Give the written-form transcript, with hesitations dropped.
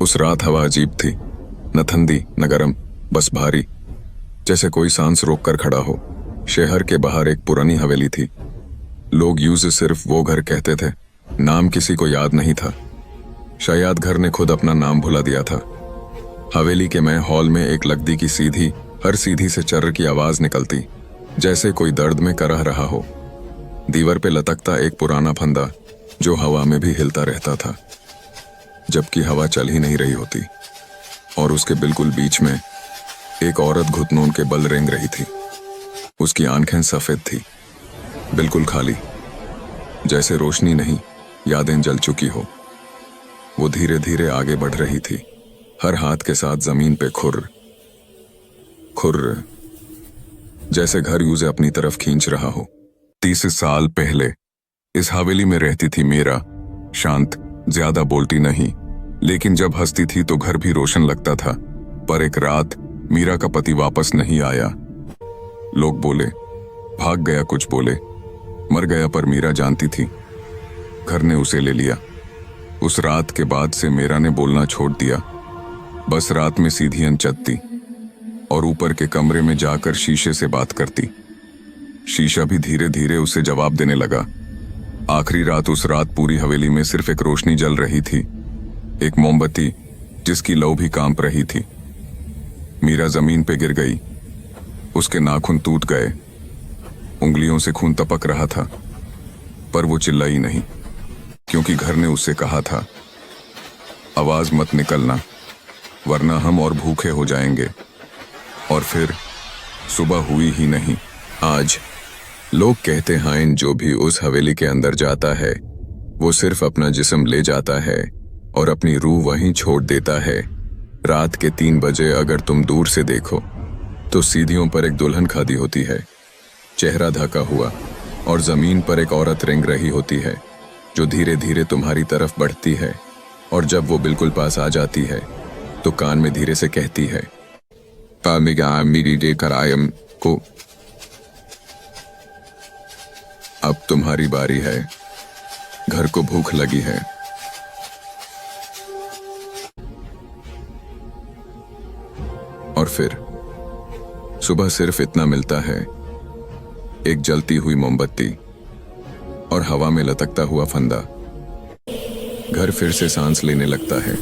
उस रात हवा अजीब थी, न ठंडी न गरम, बस भारी, जैसे कोई सांस रोक कर खड़ा हो। शहर के बाहर एक पुरानी हवेली थी। लोग यूं सिर्फ वो घर कहते थे, नाम किसी को याद नहीं था। शायद घर ने खुद अपना नाम भुला दिया था। हवेली के मैं हॉल में एक लकड़ी की सीधी, हर सीधी से चर्र की आवाज निकलती, जैसे कोई दर्द में करह रहा हो। दीवार पे लटकता एक पुराना फंदा जो हवा में भी हिलता रहता था, जबकि हवा चल ही नहीं रही होती। और उसके बिल्कुल बीच में एक औरत घुटनों के बल रेंग रही थी। उसकी आंखें सफेद थी, बिल्कुल खाली, जैसे रोशनी नहीं, यादें जल चुकी हो। वो धीरे धीरे आगे बढ़ रही थी, हर हाथ के साथ जमीन पे खुर खुर, जैसे घर उसे अपनी तरफ खींच रहा हो। 30 साल पहले इस हवेली में रहती थी मीरा, शांत, ज्यादा बोलती नहीं, लेकिन जब हंसती थी तो घर भी रोशन लगता था। पर एक रात मीरा का पति वापस नहीं आया। लोग बोले भाग गया, कुछ बोले मर गया, पर मीरा जानती थी घर ने उसे ले लिया। उस रात के बाद से मीरा ने बोलना छोड़ दिया, बस रात में सीधी अनचतती और ऊपर के कमरे में जाकर शीशे से बात करती। शीशा भी धीरे धीरे उसे जवाब देने लगा। आखिरी रात, उस रात पूरी हवेली में सिर्फ एक रोशनी जल रही थी, एक मोमबत्ती जिसकी लौ भी कांप रही थी। मीरा जमीन पे गिर गई, उसके नाखून टूट गए, उंगलियों से खून टपक रहा था, पर वो चिल्लाई नहीं, क्योंकि घर ने उससे कहा था आवाज मत निकलना, वरना हम और भूखे हो जाएंगे। और फिर सुबह हुई ही नहीं। आज लोग कहते हैं जो भी उस हवेली के अंदर जाता है वो सिर्फ अपना जिस्म ले जाता है और अपनी रूह वहीं छोड़ देता है। रात के 3 बजे अगर तुम दूर से देखो तो सीढ़ियों पर एक दुल्हन खड़ी होती है, चेहरा ढका हुआ, और जमीन पर एक औरत रेंग रही होती है जो धीरे धीरे तुम्हारी तरफ बढ़ती है। और जब वो बिल्कुल पास आ जाती है तो कान में धीरे से कहती है, मेरी देकर आयम को, अब तुम्हारी बारी है, घर को भूख लगी है। और फिर सुबह सिर्फ इतना मिलता है, एक जलती हुई मोमबत्ती और हवा में लटकता हुआ फंदा। घर फिर से सांस लेने लगता है।